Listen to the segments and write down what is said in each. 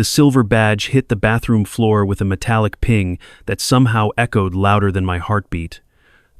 The silver badge hit the bathroom floor with a metallic ping that somehow echoed louder than my heartbeat.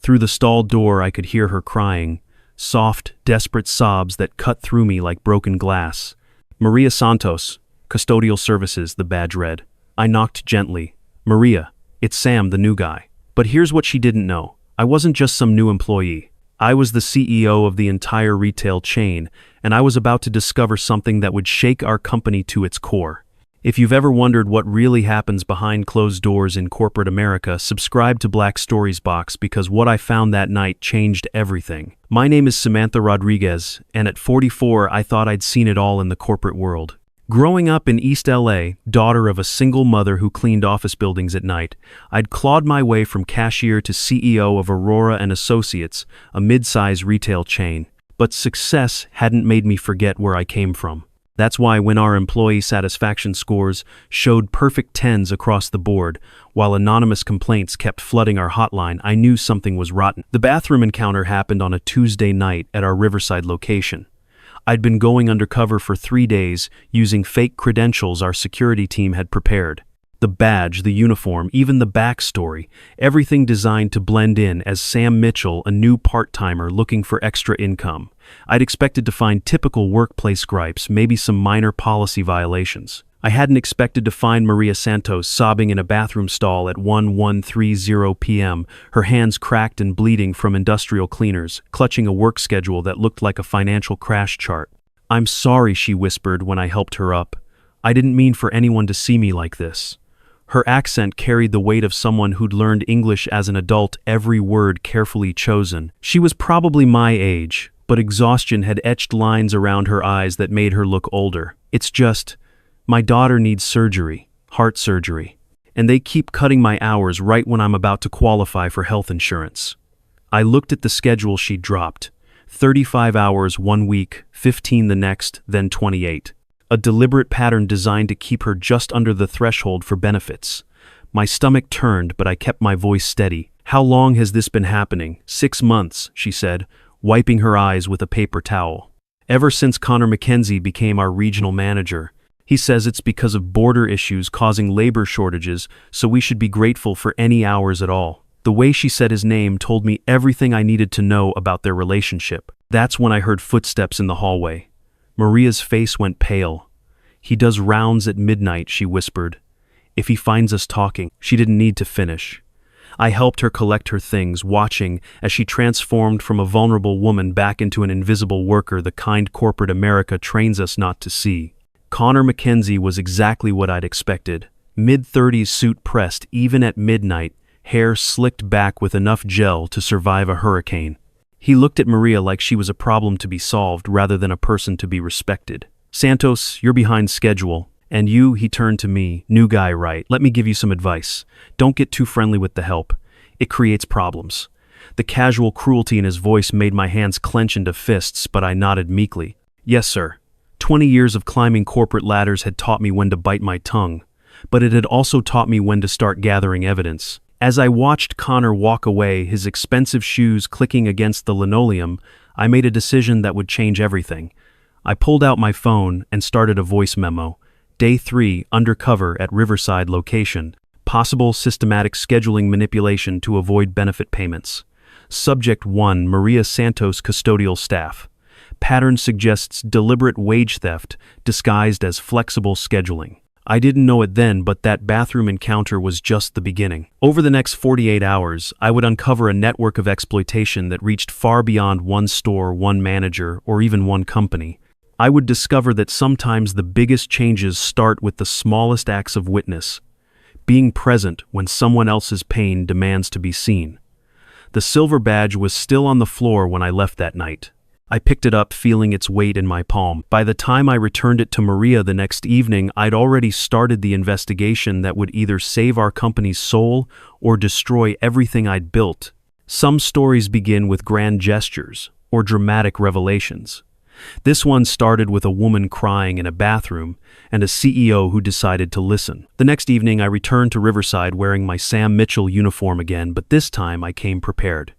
Through the stall door I could hear her crying, soft, desperate sobs that cut through me like broken glass. "Maria Santos, Custodial Services," the badge read. I knocked gently. "Maria, it's Sam, the new guy." But here's what she didn't know. I wasn't just some new employee. I was the CEO of the entire retail chain, and I was about to discover something that would shake our company to its core. If you've ever wondered what really happens behind closed doors in corporate America, subscribe to Black Stories Box, because what I found that night changed everything. My name is Samantha Rodriguez, and at 44 I thought I'd seen it all in the corporate world. Growing up in East LA, daughter of a single mother who cleaned office buildings at night, I'd clawed my way from cashier to CEO of Aurora and Associates, a mid-size retail chain. But success hadn't made me forget where I came from. That's why when our employee satisfaction scores showed perfect 10s across the board, while anonymous complaints kept flooding our hotline, I knew something was rotten. The bathroom encounter happened on a Tuesday night at our Riverside location. I'd been going undercover for 3 days, using fake credentials our security team had prepared. The badge, the uniform, even the backstory, everything designed to blend in as Sam Mitchell, a new part-timer looking for extra income. I'd expected to find typical workplace gripes, maybe some minor policy violations. I hadn't expected to find Maria Santos sobbing in a bathroom stall at 1:30 p.m., her hands cracked and bleeding from industrial cleaners, clutching a work schedule that looked like a financial crash chart. "I'm sorry," she whispered when I helped her up. "I didn't mean for anyone to see me like this." Her accent carried the weight of someone who'd learned English as an adult, every word carefully chosen. She was probably my age, but exhaustion had etched lines around her eyes that made her look older. "It's just, my daughter needs surgery, heart surgery, and they keep cutting my hours right when I'm about to qualify for health insurance." I looked at the schedule she'd dropped. 35 hours one week, 15 the next, then 28. A deliberate pattern designed to keep her just under the threshold for benefits. My stomach turned, but I kept my voice steady. "How long has this been happening?" "6 months, she said, wiping her eyes with a paper towel. "Ever since Connor McKenzie became our regional manager. He says it's because of border issues causing labor shortages, so we should be grateful for any hours at all." The way she said his name told me everything I needed to know about their relationship. That's when I heard footsteps in the hallway. Maria's face went pale. "He does rounds at midnight," she whispered. "If he finds us talking." She didn't need to finish. I helped her collect her things, watching as she transformed from a vulnerable woman back into an invisible worker, the kind corporate America trains us not to see. Connor McKenzie was exactly what I'd expected. Mid-30s, suit pressed even at midnight, hair slicked back with enough gel to survive a hurricane. He looked at Maria like she was a problem to be solved rather than a person to be respected. "Santos, you're behind schedule. And you," he turned to me, "new guy, right? Let me give you some advice. Don't get too friendly with the help. It creates problems." The casual cruelty in his voice made my hands clench into fists, but I nodded meekly. "Yes, sir." 20 years of climbing corporate ladders had taught me when to bite my tongue, but it had also taught me when to start gathering evidence. As I watched Connor walk away, his expensive shoes clicking against the linoleum, I made a decision that would change everything. I pulled out my phone and started a voice memo. Day 3, undercover at Riverside location. Possible systematic scheduling manipulation to avoid benefit payments. Subject 1, Maria Santos, custodial staff. Pattern suggests deliberate wage theft disguised as flexible scheduling. I didn't know it then, but that bathroom encounter was just the beginning. Over the next 48 hours, I would uncover a network of exploitation that reached far beyond one store, one manager, or even one company. I would discover that sometimes the biggest changes start with the smallest acts of witness, being present when someone else's pain demands to be seen. The silver badge was still on the floor when I left that night. I picked it up, feeling its weight in my palm. By the time I returned it to Maria the next evening, I'd already started the investigation that would either save our company's soul or destroy everything I'd built. Some stories begin with grand gestures or dramatic revelations. This one started with a woman crying in a bathroom and a CEO who decided to listen. The next evening, I returned to Riverside wearing my Sam Mitchell uniform again, but this time I came prepared.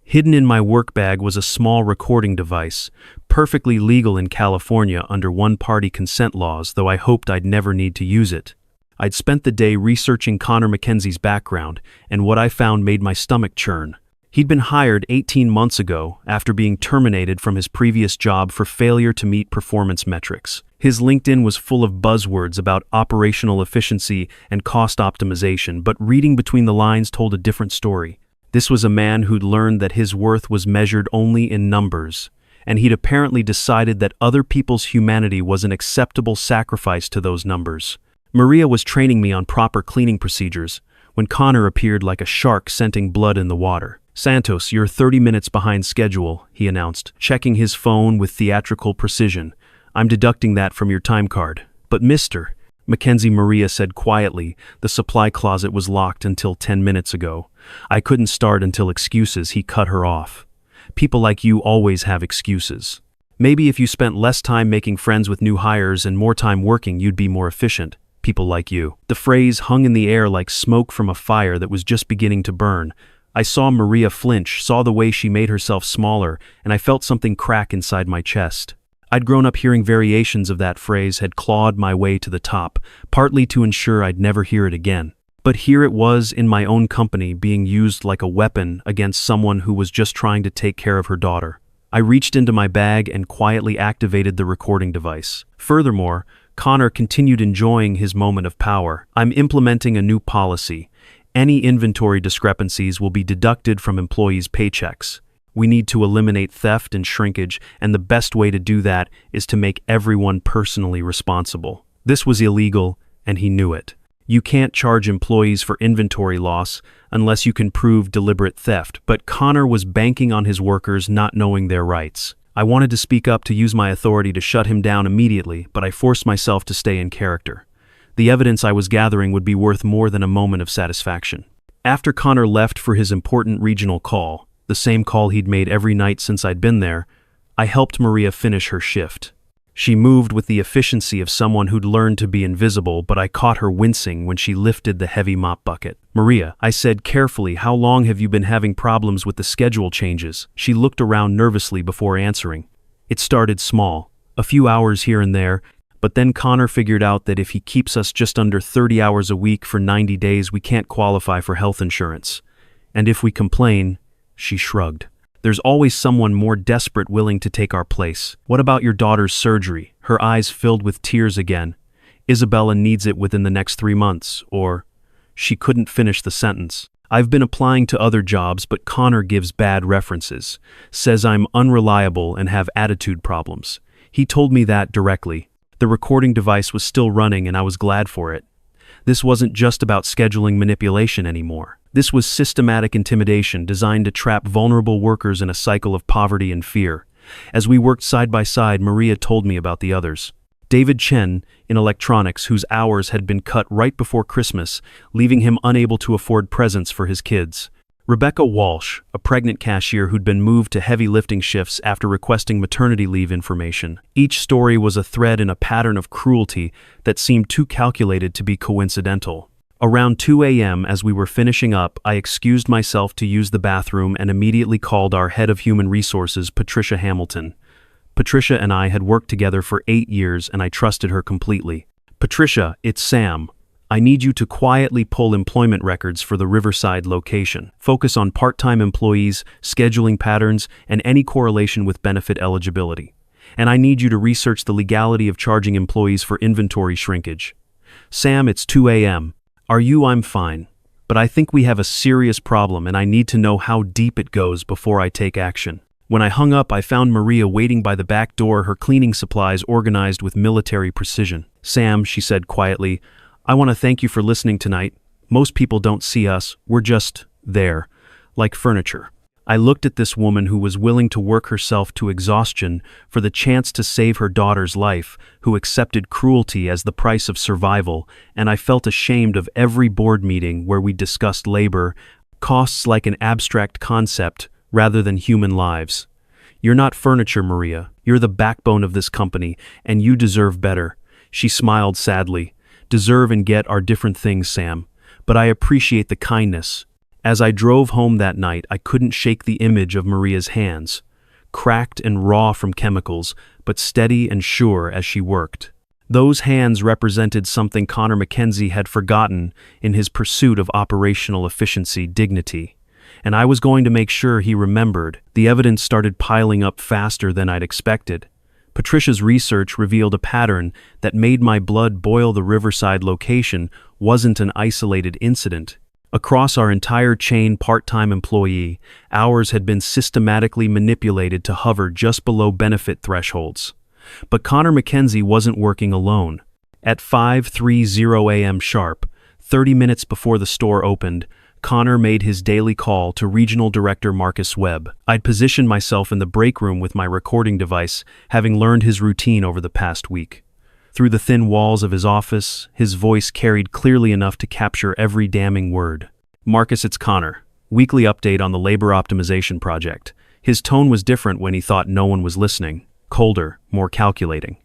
Hidden in my work bag was a small recording device, perfectly legal in California under one-party consent laws, though I hoped I'd never need to use it. I'd spent the day researching Connor McKenzie's background, and what I found made my stomach churn. He'd been hired 18 months ago after being terminated from his previous job for failure to meet performance metrics. His LinkedIn was full of buzzwords about operational efficiency and cost optimization, but reading between the lines told a different story. This was a man who'd learned that his worth was measured only in numbers, and he'd apparently decided that other people's humanity was an acceptable sacrifice to those numbers. Maria was training me on proper cleaning procedures when Connor appeared like a shark scenting blood in the water. "Santos, you're 30 minutes behind schedule," he announced, checking his phone with theatrical precision. "I'm deducting that from your time card." "But Mr. Mackenzie," Maria said quietly, "the supply closet was locked until 10 minutes ago. I couldn't start until excuses." He cut her off. "People like you always have excuses. Maybe if you spent less time making friends with new hires and more time working, you'd be more efficient. People like you." The phrase hung in the air like smoke from a fire that was just beginning to burn. I saw Maria flinch, saw the way she made herself smaller, and I felt something crack inside my chest. I'd grown up hearing variations of that phrase, had clawed my way to the top, partly to ensure I'd never hear it again. But here it was in my own company, being used like a weapon against someone who was just trying to take care of her daughter. I reached into my bag and quietly activated the recording device. Furthermore, Connor continued enjoying his moment of power. "I'm implementing a new policy. Any inventory discrepancies will be deducted from employees' paychecks. We need to eliminate theft and shrinkage, and the best way to do that is to make everyone personally responsible." This was illegal, and he knew it. You can't charge employees for inventory loss unless you can prove deliberate theft, but Connor was banking on his workers not knowing their rights. I wanted to speak up, to use my authority to shut him down immediately, but I forced myself to stay in character. The evidence I was gathering would be worth more than a moment of satisfaction. After Connor left for his important regional call, the same call he'd made every night since I'd been there, I helped Maria finish her shift. She moved with the efficiency of someone who'd learned to be invisible, but I caught her wincing when she lifted the heavy mop bucket. "Maria," I said carefully, "how long have you been having problems with the schedule changes?" She looked around nervously before answering. "It started small, a few hours here and there, but then Connor figured out that if he keeps us just under 30 hours a week for 90 days, we can't qualify for health insurance. And if we complain," she shrugged, "there's always someone more desperate willing to take our place. What about your daughter's surgery?" Her eyes filled with tears again. "Isabella needs it within the next 3 months, or..." She couldn't finish the sentence. "I've been applying to other jobs, but Connor gives bad references, says I'm unreliable and have attitude problems. He told me that directly." The recording device was still running, and I was glad for it. This wasn't just about scheduling manipulation anymore. This was systematic intimidation designed to trap vulnerable workers in a cycle of poverty and fear. As we worked side by side, Maria told me about the others. David Chen, in electronics, whose hours had been cut right before Christmas, leaving him unable to afford presents for his kids. Rebecca Walsh, a pregnant cashier who'd been moved to heavy lifting shifts after requesting maternity leave information. Each story was a thread in a pattern of cruelty that seemed too calculated to be coincidental. Around 2 a.m., as we were finishing up, I excused myself to use the bathroom and immediately called our head of human resources, Patricia Hamilton. Patricia and I had worked together for 8 years, and I trusted her completely. "Patricia, it's Sam. I need you to quietly pull employment records for the Riverside location. Focus on part-time employees, scheduling patterns, and any correlation with benefit eligibility. And I need you to research the legality of charging employees for inventory shrinkage." "Sam, it's 2 a.m. Are you?" "I'm fine. But I think we have a serious problem, and I need to know how deep it goes before I take action." When I hung up, I found Maria waiting by the back door, her cleaning supplies organized with military precision. "Sam," she said quietly, "I want to thank you for listening tonight. Most people don't see us. We're just there, like furniture." I looked at this woman who was willing to work herself to exhaustion for the chance to save her daughter's life, who accepted cruelty as the price of survival, and I felt ashamed of every board meeting where we discussed labor, costs like an abstract concept rather than human lives. "You're not furniture, Maria. You're the backbone of this company, and you deserve better." She smiled sadly. "Deserve and get are different things, Sam, but I appreciate the kindness. As I drove home that night, I couldn't shake the image of Maria's hands, cracked and raw from chemicals, but steady and sure as she worked. Those hands represented something Connor Mackenzie had forgotten in his pursuit of operational efficiency, dignity. And I was going to make sure he remembered. The evidence started piling up faster than I'd expected. Patricia's research revealed a pattern that made my blood boil. The Riverside location wasn't an isolated incident. Across our entire chain, part-time employee hours had been systematically manipulated to hover just below benefit thresholds. But Connor Mackenzie wasn't working alone. At 5:30 a.m. sharp, 30 minutes before the store opened, Connor made his daily call to Regional Director Marcus Webb. I'd positioned myself in the break room with my recording device, having learned his routine over the past week. Through the thin walls of his office, his voice carried clearly enough to capture every damning word. "Marcus, it's Connor. Weekly update on the labor optimization project." His tone was different when he thought no one was listening. Colder, more calculating.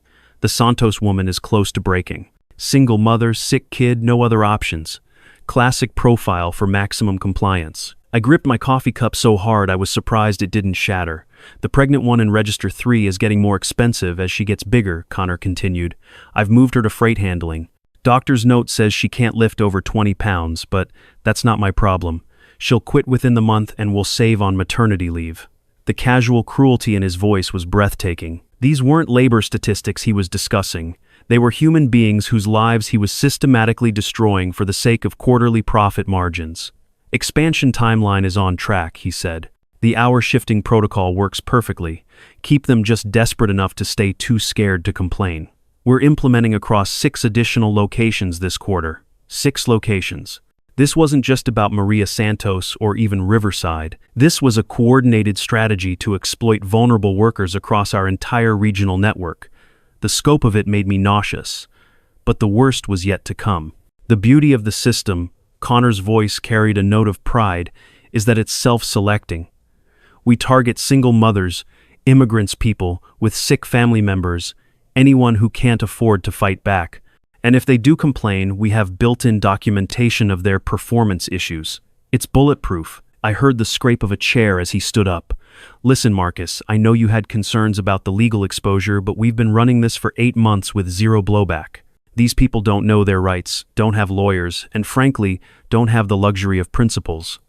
"The Santos woman is close to breaking. Single mother, sick kid, no other options. Classic profile for maximum compliance." I gripped my coffee cup so hard I was surprised it didn't shatter. "The pregnant one in Register 3 is getting more expensive as she gets bigger," Connor continued. "I've moved her to freight handling. Doctor's note says she can't lift over 20 pounds, but that's not my problem. She'll quit within the month and we'll save on maternity leave." The casual cruelty in his voice was breathtaking. These weren't labor statistics he was discussing. They were human beings whose lives he was systematically destroying for the sake of quarterly profit margins. "Expansion timeline is on track," he said. "The hour-shifting protocol works perfectly. Keep them just desperate enough to stay too scared to complain. We're implementing across 6 additional locations this quarter." 6 locations. This wasn't just about Maria Santos or even Riverside. This was a coordinated strategy to exploit vulnerable workers across our entire regional network. The scope of it made me nauseous. But the worst was yet to come. The beauty of the system, Connor's voice carried a note of pride, is that it's self-selecting. We target single mothers, immigrants, people with sick family members, anyone who can't afford to fight back. And if they do complain, we have built-in documentation of their performance issues. It's bulletproof. I heard the scrape of a chair as he stood up. "Listen, Marcus, I know you had concerns about the legal exposure, but we've been running this for 8 months with zero blowback. These people don't know their rights, don't have lawyers, and frankly, don't have the luxury of principles.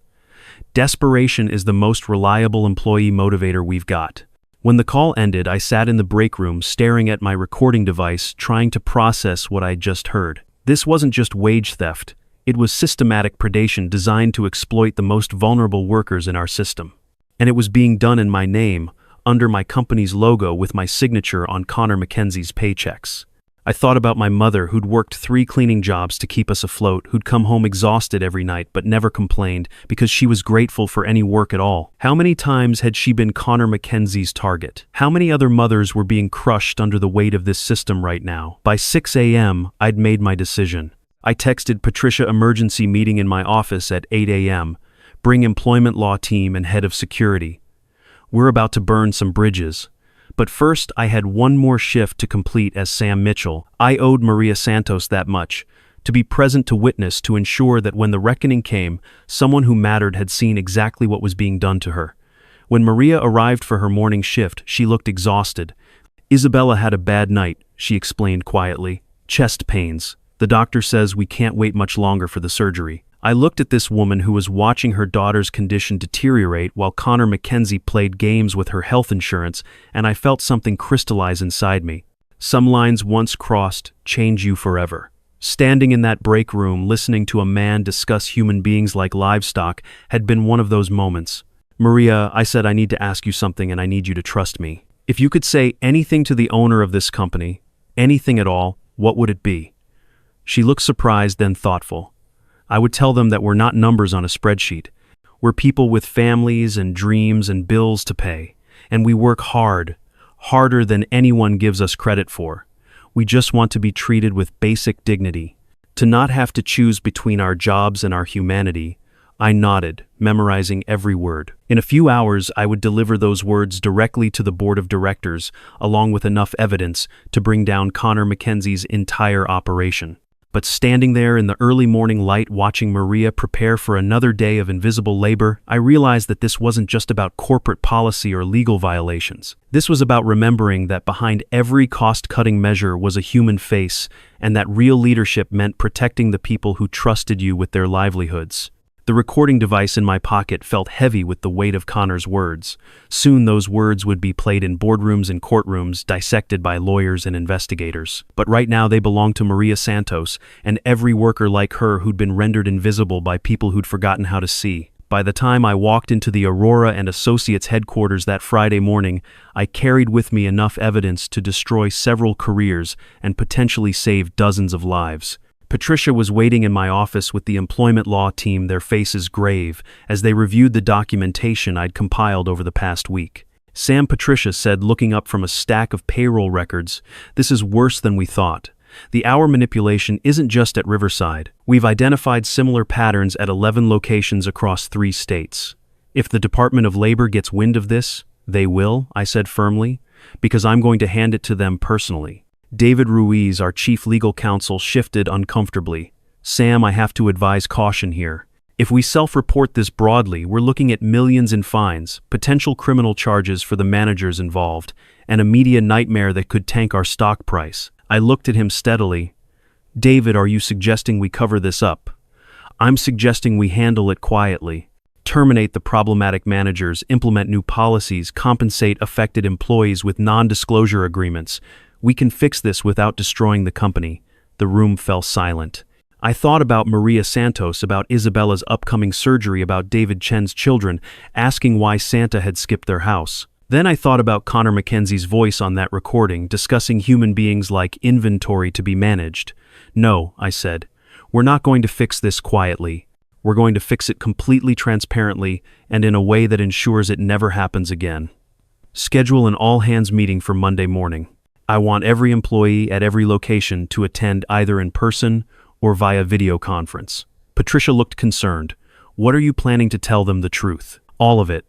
Desperation is the most reliable employee motivator we've got." When the call ended, I sat in the break room staring at my recording device, trying to process what I'd just heard. This wasn't just wage theft. It was systematic predation designed to exploit the most vulnerable workers in our system. And it was being done in my name, under my company's logo with my signature on Connor Mackenzie's paychecks. I thought about my mother, who'd worked 3 cleaning jobs to keep us afloat, who'd come home exhausted every night but never complained because she was grateful for any work at all. How many times had she been Connor Mackenzie's target? How many other mothers were being crushed under the weight of this system right now? By 6 a.m., I'd made my decision. I texted Patricia emergency meeting in my office at 8 a.m., bring employment law team and head of security. We're about to burn some bridges. But first, I had one more shift to complete as Sam Mitchell. I owed Maria Santos that much, to be present to witness, to ensure that when the reckoning came, someone who mattered had seen exactly what was being done to her. When Maria arrived for her morning shift, she looked exhausted. "Isabella had a bad night," she explained quietly. "Chest pains. The doctor says we can't wait much longer for the surgery." I looked at this woman who was watching her daughter's condition deteriorate while Connor Mackenzie played games with her health insurance, and I felt something crystallize inside me. Some lines once crossed change you forever. Standing in that break room, listening to a man discuss human beings like livestock, had been one of those moments. "Maria," I said, "I need to ask you something and I need you to trust me. If you could say anything to the owner of this company, anything at all, what would it be?" She looked surprised, then thoughtful. "I would tell them that we're not numbers on a spreadsheet. We're people with families and dreams and bills to pay. And we work hard, harder than anyone gives us credit for. We just want to be treated with basic dignity. To not have to choose between our jobs and our humanity." I nodded, memorizing every word. In a few hours, I would deliver those words directly to the board of directors, along with enough evidence to bring down Connor Mackenzie's entire operation. But standing there in the early morning light watching Maria prepare for another day of invisible labor, I realized that this wasn't just about corporate policy or legal violations. This was about remembering that behind every cost-cutting measure was a human face, and that real leadership meant protecting the people who trusted you with their livelihoods. The recording device in my pocket felt heavy with the weight of Connor's words. Soon those words would be played in boardrooms and courtrooms, dissected by lawyers and investigators. But right now they belonged to Maria Santos and every worker like her who'd been rendered invisible by people who'd forgotten how to see. By the time I walked into the Aurora and Associates headquarters that Friday morning, I carried with me enough evidence to destroy several careers and potentially save dozens of lives. Patricia was waiting in my office with the employment law team, their faces grave, as they reviewed the documentation I'd compiled over the past week. Sam, Patricia said, looking up from a stack of payroll records, "This is worse than we thought. The hour manipulation isn't just at Riverside. We've identified similar patterns at 11 locations across 3 states. If the Department of Labor gets wind of this, they will," I said firmly, "because I'm going to hand it to them personally." David Ruiz, our chief legal counsel, shifted uncomfortably. "Sam, I have to advise caution here. If we self-report this broadly, we're looking at millions in fines, potential criminal charges for the managers involved, and a media nightmare that could tank our stock price." I looked at him steadily. "David, are you suggesting we cover this up?" "I'm suggesting we handle it quietly. Terminate the problematic managers, implement new policies, compensate affected employees with non-disclosure agreements. We can fix this without destroying the company." The room fell silent. I thought about Maria Santos, about Isabella's upcoming surgery, about David Chen's children, asking why Santa had skipped their house. Then I thought about Connor Mackenzie's voice on that recording, discussing human beings like inventory to be managed. "No," I said, "we're not going to fix this quietly. We're going to fix it completely transparently and in a way that ensures it never happens again. Schedule an all-hands meeting for Monday morning. I want every employee at every location to attend either in person or via video conference." Patricia looked concerned. "What are you planning to tell them the truth?" "All of it.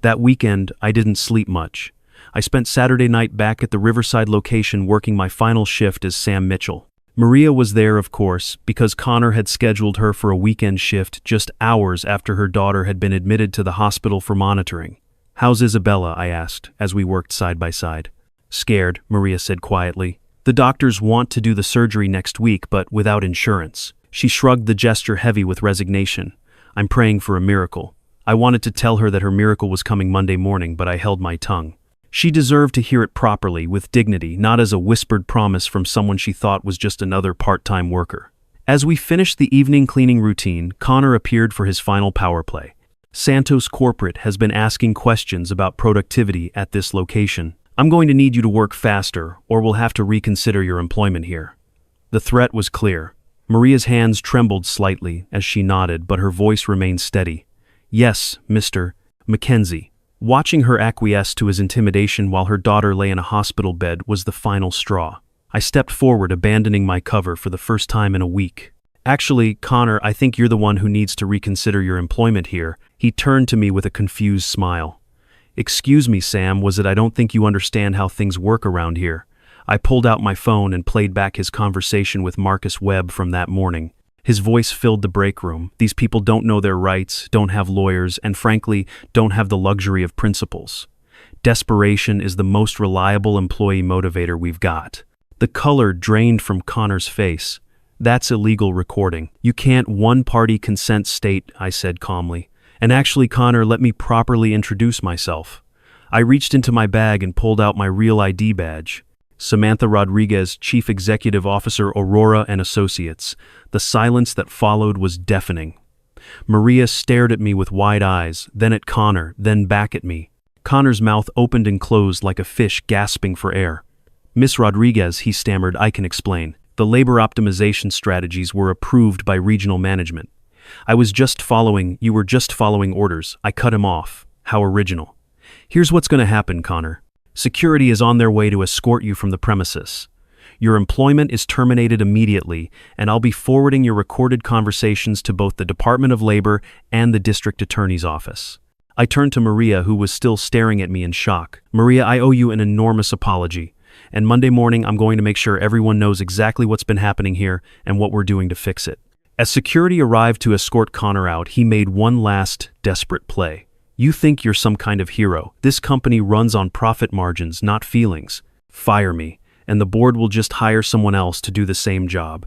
That weekend, I didn't sleep much. I spent Saturday night back at the Riverside location working my final shift as Sam Mitchell. Maria was there, of course, because Connor had scheduled her for a weekend shift just hours after her daughter had been admitted to the hospital for monitoring. "How's Isabella?" I asked, as we worked side by side. "Scared," Maria said quietly. "The doctors want to do the surgery next week, but without insurance." She shrugged, the gesture heavy with resignation. "I'm praying for a miracle." I wanted to tell her that her miracle was coming Monday morning, but I held my tongue. She deserved to hear it properly, with dignity, not as a whispered promise from someone she thought was just another part-time worker. As we finished the evening cleaning routine, Connor appeared for his final power play. "Santos Corporate has been asking questions about productivity at this location. I'm going to need you to work faster, or we'll have to reconsider your employment here." The threat was clear. Maria's hands trembled slightly as she nodded, but her voice remained steady. "Yes, Mr. Mackenzie." Watching her acquiesce to his intimidation while her daughter lay in a hospital bed was the final straw. I stepped forward, abandoning my cover for the first time in a week. "Actually, Connor, I think you're the one who needs to reconsider your employment here." He turned to me with a confused smile. "Excuse me, Sam, was it I don't think you understand how things work around here?" I pulled out my phone and played back his conversation with Marcus Webb from that morning. His voice filled the break room. "These people don't know their rights, don't have lawyers, and frankly, don't have the luxury of principles. Desperation is the most reliable employee motivator we've got." The color drained from Connor's face. "That's illegal recording. You can't one-party consent state," I said calmly. "And actually, Connor, let me properly introduce myself." I reached into my bag and pulled out my real ID badge. Samantha Rodriguez, Chief Executive Officer, Aurora and Associates. The silence that followed was deafening. Maria stared at me with wide eyes, then at Connor, then back at me. Connor's mouth opened and closed like a fish gasping for air. "Miss Rodriguez," he stammered, "I can explain. The labor optimization strategies were approved by regional management. You were just following orders." I cut him off. How original. "Here's what's going to happen, Connor. Security is on their way to escort you from the premises. Your employment is terminated immediately, and I'll be forwarding your recorded conversations to both the Department of Labor and the District Attorney's Office." I turned to Maria, who was still staring at me in shock. "Maria, I owe you an enormous apology. And Monday morning, I'm going to make sure everyone knows exactly what's been happening here and what we're doing to fix it." As security arrived to escort Connor out, he made one last, desperate play. "You think you're some kind of hero. This company runs on profit margins, not feelings. Fire me, and the board will just hire someone else to do the same job."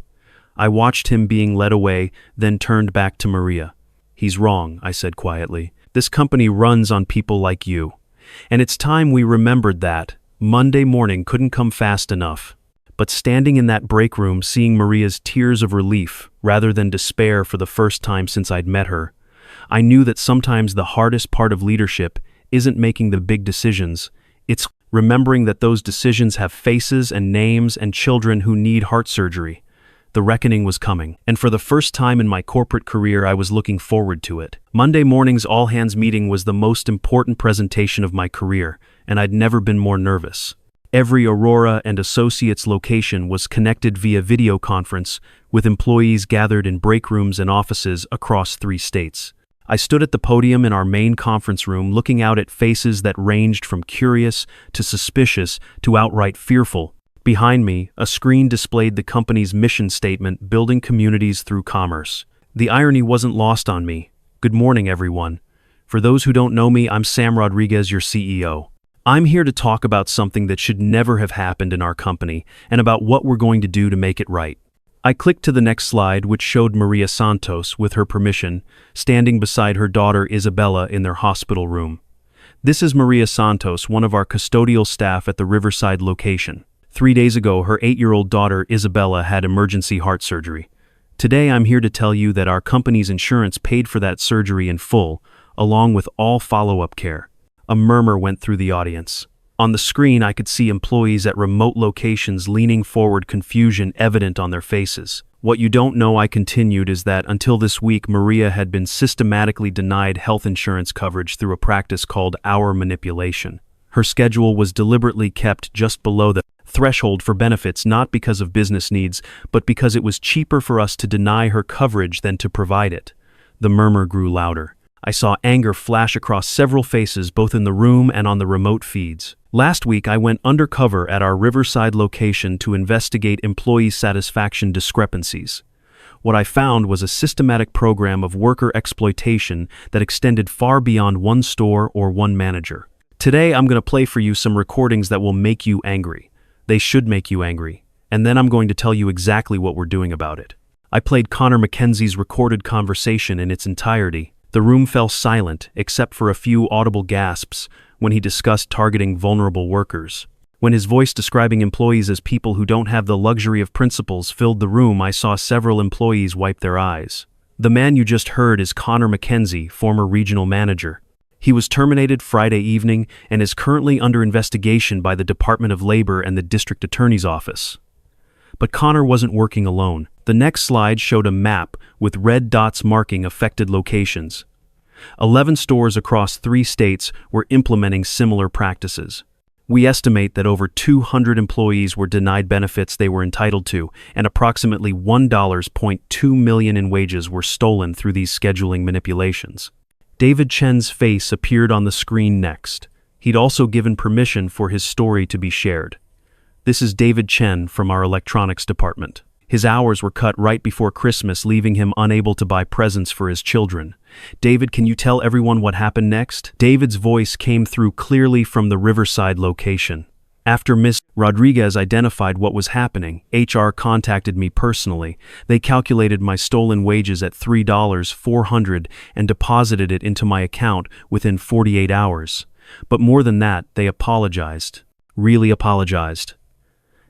I watched him being led away, then turned back to Maria. "He's wrong," I said quietly. "This company runs on people like you. And it's time we remembered that. Monday morning couldn't come fast enough." But standing in that break room, seeing Maria's tears of relief rather than despair for the first time since I'd met her, I knew that sometimes the hardest part of leadership isn't making the big decisions, it's remembering that those decisions have faces and names and children who need heart surgery. The reckoning was coming, and for the first time in my corporate career, I was looking forward to it. Monday morning's all-hands meeting was the most important presentation of my career, and I'd never been more nervous. Every Aurora and Associates location was connected via video conference, with employees gathered in break rooms and offices across 3 states. I stood at the podium in our main conference room looking out at faces that ranged from curious to suspicious to outright fearful. Behind me, a screen displayed the company's mission statement, "Building Communities Through Commerce." The irony wasn't lost on me. Good morning, everyone. For those who don't know me, I'm Sam Rodriguez, your CEO. I'm here to talk about something that should never have happened in our company and about what we're going to do to make it right. I clicked to the next slide, which showed Maria Santos, with her permission, standing beside her daughter Isabella in their hospital room. This is Maria Santos, one of our custodial staff at the Riverside location. 3 days ago, her 8-year-old daughter Isabella had emergency heart surgery. Today, I'm here to tell you that our company's insurance paid for that surgery in full, along with all follow-up care. A murmur went through the audience. On the screen, I could see employees at remote locations leaning forward, confusion evident on their faces. "What you don't know," I continued, "is that until this week, Maria had been systematically denied health insurance coverage through a practice called hour manipulation. Her schedule was deliberately kept just below the threshold for benefits, not because of business needs, but because it was cheaper for us to deny her coverage than to provide it." The murmur grew louder. I saw anger flash across several faces, both in the room and on the remote feeds. Last week, I went undercover at our Riverside location to investigate employee satisfaction discrepancies. What I found was a systematic program of worker exploitation that extended far beyond one store or one manager. Today, I'm going to play for you some recordings that will make you angry. They should make you angry. And then I'm going to tell you exactly what we're doing about it. I played Connor McKenzie's recorded conversation in its entirety. The room fell silent, except for a few audible gasps when he discussed targeting vulnerable workers. When his voice describing employees as people who don't have the luxury of principles filled the room, I saw several employees wipe their eyes. The man you just heard is Connor McKenzie, former regional manager. He was terminated Friday evening and is currently under investigation by the Department of Labor and the District Attorney's Office. But Connor wasn't working alone. The next slide showed a map with red dots marking affected locations. 11 stores across 3 states were implementing similar practices. We estimate that over 200 employees were denied benefits they were entitled to, and approximately $1.2 million in wages were stolen through these scheduling manipulations. David Chen's face appeared on the screen next. He'd also given permission for his story to be shared. This is David Chen from our electronics department. His hours were cut right before Christmas, leaving him unable to buy presents for his children. "David, can you tell everyone what happened next?" David's voice came through clearly from the Riverside location. "After Ms. Rodriguez identified what was happening, HR contacted me personally. They calculated my stolen wages at $3,400 and deposited it into my account within 48 hours. But more than that, they apologized. Really apologized.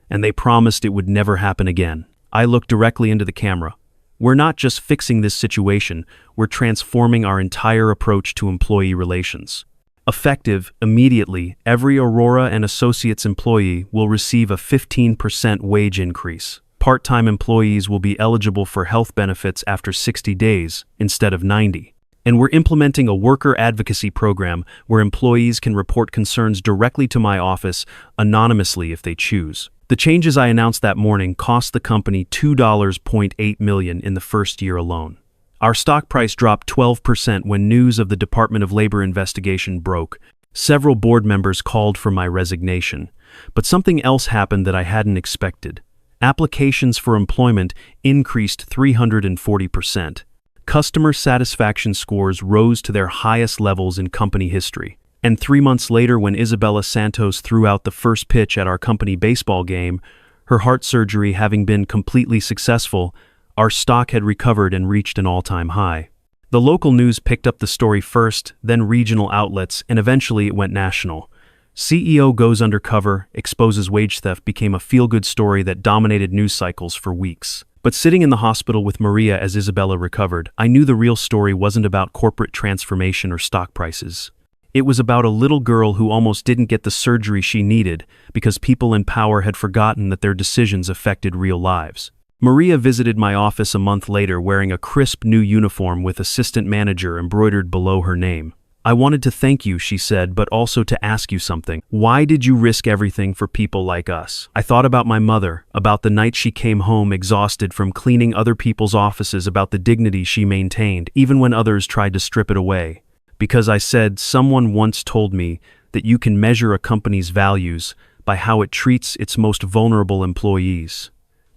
And they promised it would never happen again." I looked directly into the camera. "We're not just fixing this situation, we're transforming our entire approach to employee relations. Effective immediately, every Aurora and Associates employee will receive a 15% wage increase. Part-time employees will be eligible for health benefits after 60 days instead of 90. And we're implementing a worker advocacy program where employees can report concerns directly to my office anonymously if they choose." The changes I announced that morning cost the company $2.8 million in the first year alone. Our stock price dropped 12% when news of the Department of Labor investigation broke. Several board members called for my resignation, but something else happened that I hadn't expected. Applications for employment increased 340%. Customer satisfaction scores rose to their highest levels in company history. And 3 months later, when Isabella Santos threw out the first pitch at our company baseball game, her heart surgery having been completely successful, our stock had recovered and reached an all-time high. The local news picked up the story first, then regional outlets, and eventually it went national. CEO goes undercover, exposes wage theft became a feel-good story that dominated news cycles for weeks. But sitting in the hospital with Maria as Isabella recovered, I knew the real story wasn't about corporate transformation or stock prices. It was about a little girl who almost didn't get the surgery she needed because people in power had forgotten that their decisions affected real lives. Maria visited my office a month later wearing a crisp new uniform with assistant manager embroidered below her name. "I wanted to thank you," she said, "but also to ask you something. Why did you risk everything for people like us?" I thought about my mother, about the night she came home exhausted from cleaning other people's offices, about the dignity she maintained, even when others tried to strip it away. Because I said, someone once told me that you can measure a company's values by how it treats its most vulnerable employees.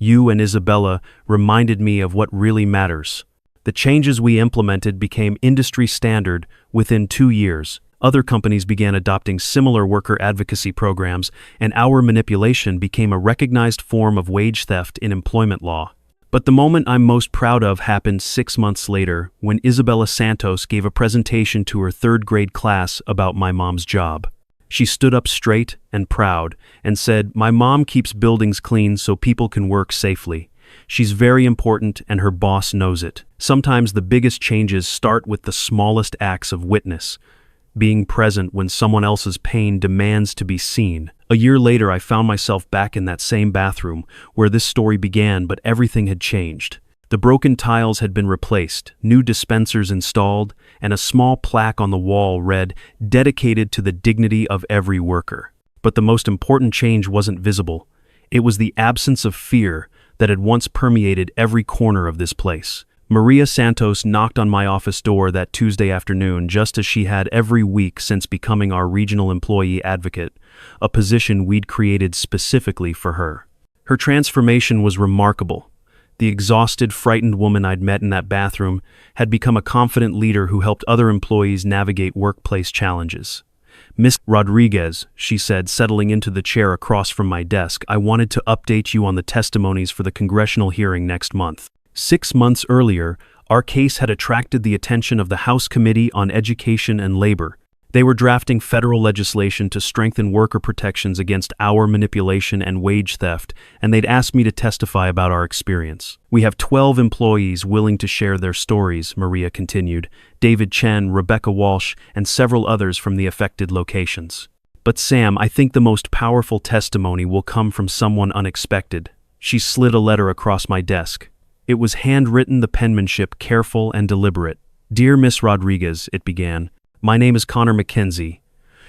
You and Isabella reminded me of what really matters. The changes we implemented became industry standard within 2 years. Other companies began adopting similar worker advocacy programs, and our manipulation became a recognized form of wage theft in employment law. But the moment I'm most proud of happened 6 months later, when Isabella Santos gave a presentation to her 3rd grade class about my mom's job. She stood up straight and proud and said, "My mom keeps buildings clean so people can work safely. She's very important and her boss knows it." Sometimes the biggest changes start with the smallest acts of witness, being present when someone else's pain demands to be seen. A year later, I found myself back in that same bathroom where this story began, but everything had changed. The broken tiles had been replaced, new dispensers installed, and a small plaque on the wall read, "Dedicated to the dignity of every worker." But the most important change wasn't visible. It was the absence of fear that had once permeated every corner of this place. Maria Santos knocked on my office door that Tuesday afternoon, just as she had every week since becoming our regional employee advocate, a position we'd created specifically for her. Her transformation was remarkable. The exhausted, frightened woman I'd met in that bathroom had become a confident leader who helped other employees navigate workplace challenges. "Miss Rodriguez," she said, settling into the chair across from my desk, "I wanted to update you on the testimonies for the congressional hearing next month." 6 months earlier, our case had attracted the attention of the House Committee on Education and Labor. They were drafting federal legislation to strengthen worker protections against our manipulation and wage theft, and they'd asked me to testify about our experience. "We have 12 employees willing to share their stories," Maria continued, "David Chen, Rebecca Walsh, and several others from the affected locations. But Sam, I think the most powerful testimony will come from someone unexpected." She slid a letter across my desk. It was handwritten, the penmanship careful and deliberate. "Dear Miss Rodriguez," it began, "my name is Connor McKenzie.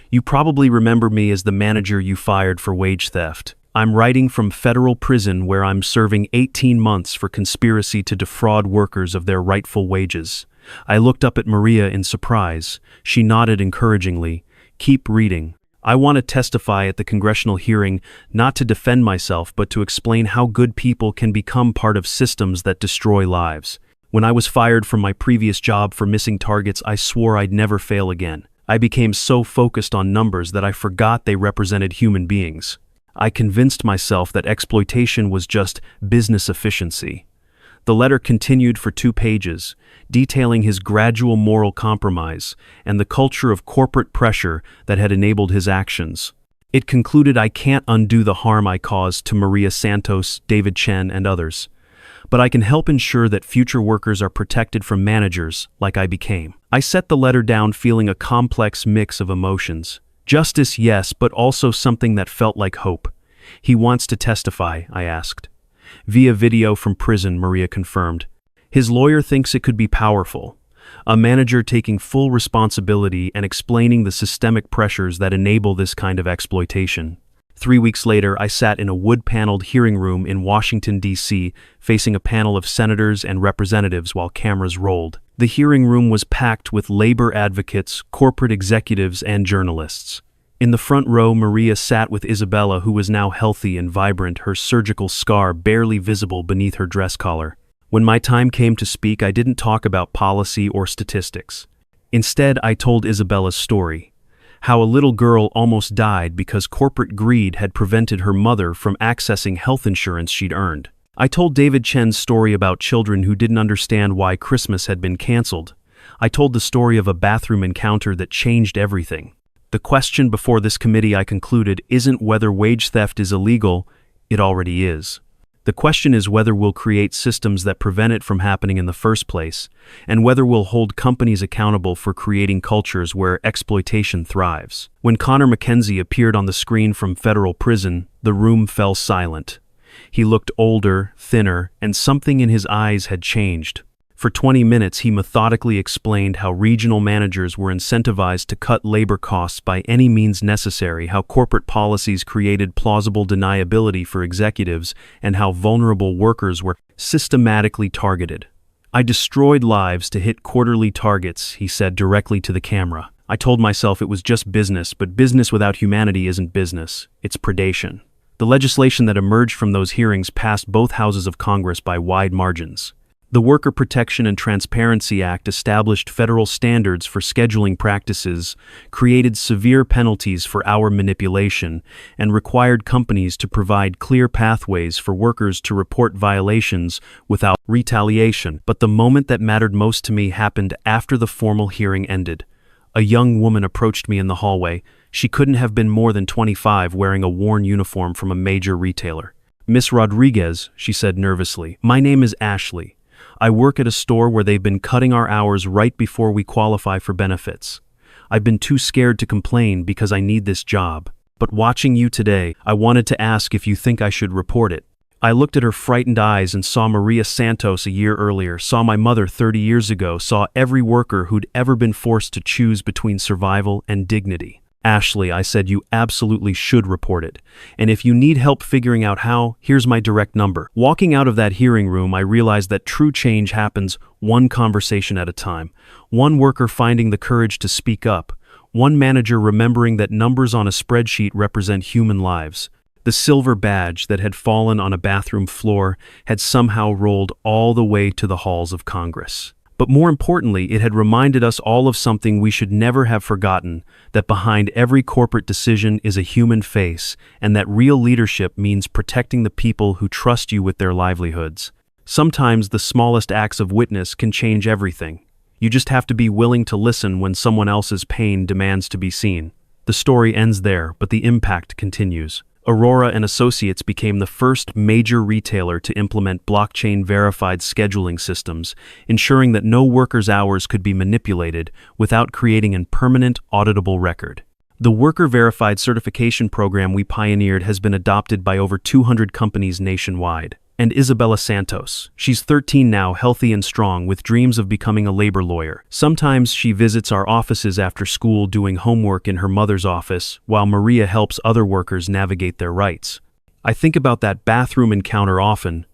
You probably remember me as the manager you fired for wage theft. I'm writing from federal prison where I'm serving 18 months for conspiracy to defraud workers of their rightful wages." I looked up at Maria in surprise. She nodded encouragingly. "Keep reading. I want to testify at the congressional hearing, not to defend myself, but to explain how good people can become part of systems that destroy lives. When I was fired from my previous job for missing targets, I swore I'd never fail again. I became so focused on numbers that I forgot they represented human beings. I convinced myself that exploitation was just business efficiency." The letter continued for 2 pages, detailing his gradual moral compromise and the culture of corporate pressure that had enabled his actions. It concluded, "I can't undo the harm I caused to Maria Santos, David Chen, and others. But I can help ensure that future workers are protected from managers like I became." I set the letter down feeling a complex mix of emotions. Justice, yes, but also something that felt like hope. "He wants to testify?" I asked. "Via video from prison," Maria confirmed. "His lawyer thinks it could be powerful. A manager taking full responsibility and explaining the systemic pressures that enable this kind of exploitation." 3 weeks later, I sat in a wood-paneled hearing room in Washington, D.C., facing a panel of senators and representatives while cameras rolled. The hearing room was packed with labor advocates, corporate executives, and journalists. In the front row, Maria sat with Isabella, who was now healthy and vibrant, her surgical scar barely visible beneath her dress collar. When my time came to speak, I didn't talk about policy or statistics. Instead, I told Isabella's story, how a little girl almost died because corporate greed had prevented her mother from accessing health insurance she'd earned. I told David Chen's story about children who didn't understand why Christmas had been canceled. I told the story of a bathroom encounter that changed everything. The question before this committee, I concluded, isn't whether wage theft is illegal. It already is. The question is whether we'll create systems that prevent it from happening in the first place, and whether we'll hold companies accountable for creating cultures where exploitation thrives. When Connor Mackenzie appeared on the screen from federal prison, the room fell silent. He looked older, thinner, and something in his eyes had changed. For 20 minutes, he methodically explained how regional managers were incentivized to cut labor costs by any means necessary, how corporate policies created plausible deniability for executives, and how vulnerable workers were systematically targeted. "I destroyed lives to hit quarterly targets," he said directly to the camera. "I told myself it was just business, but business without humanity isn't business. It's predation." The legislation that emerged from those hearings passed both houses of Congress by wide margins. The Worker Protection and Transparency Act established federal standards for scheduling practices, created severe penalties for hour manipulation, and required companies to provide clear pathways for workers to report violations without retaliation. But the moment that mattered most to me happened after the formal hearing ended. A young woman approached me in the hallway. She couldn't have been more than 25, wearing a worn uniform from a major retailer. "Miss Rodriguez," she said nervously, "my name is Ashley. I work at a store where they've been cutting our hours right before we qualify for benefits. I've been too scared to complain because I need this job. But watching you today, I wanted to ask if you think I should report it." I looked at her frightened eyes and saw Maria Santos a year earlier, saw my mother 30 years ago, saw every worker who'd ever been forced to choose between survival and dignity. "Ashley," I said, "you absolutely should report it. And if you need help figuring out how, here's my direct number." Walking out of that hearing room, I realized that true change happens one conversation at a time. One worker finding the courage to speak up. One manager remembering that numbers on a spreadsheet represent human lives. The silver badge that had fallen on a bathroom floor had somehow rolled all the way to the halls of Congress. But more importantly, it had reminded us all of something we should never have forgotten, that behind every corporate decision is a human face, and that real leadership means protecting the people who trust you with their livelihoods. Sometimes the smallest acts of witness can change everything. You just have to be willing to listen when someone else's pain demands to be seen. The story ends there, but the impact continues. Aurora and Associates became the first major retailer to implement blockchain-verified scheduling systems, ensuring that no worker's hours could be manipulated without creating a permanent, auditable record. The worker-verified certification program we pioneered has been adopted by over 200 companies nationwide. And Isabella Santos. She's 13 now, healthy and strong, with dreams of becoming a labor lawyer. Sometimes she visits our offices after school doing homework in her mother's office, while Maria helps other workers navigate their rights. I think about that bathroom encounter often,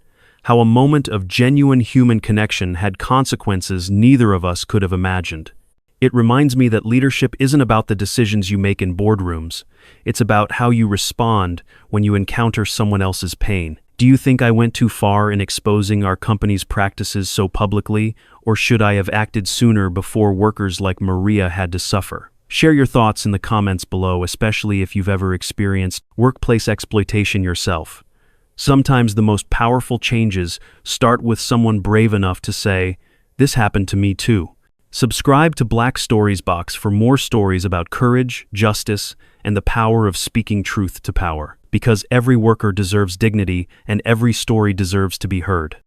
how a moment of genuine human connection had consequences neither of us could have imagined. It reminds me that leadership isn't about the decisions you make in boardrooms. It's about how you respond when you encounter someone else's pain. Do you think I went too far in exposing our company's practices so publicly, or should I have acted sooner before workers like Maria had to suffer? Share your thoughts in the comments below, especially if you've ever experienced workplace exploitation yourself. Sometimes the most powerful changes start with someone brave enough to say, "This happened to me too." Subscribe to Black Stories Box for more stories about courage, justice, and the power of speaking truth to power. Because every worker deserves dignity and every story deserves to be heard.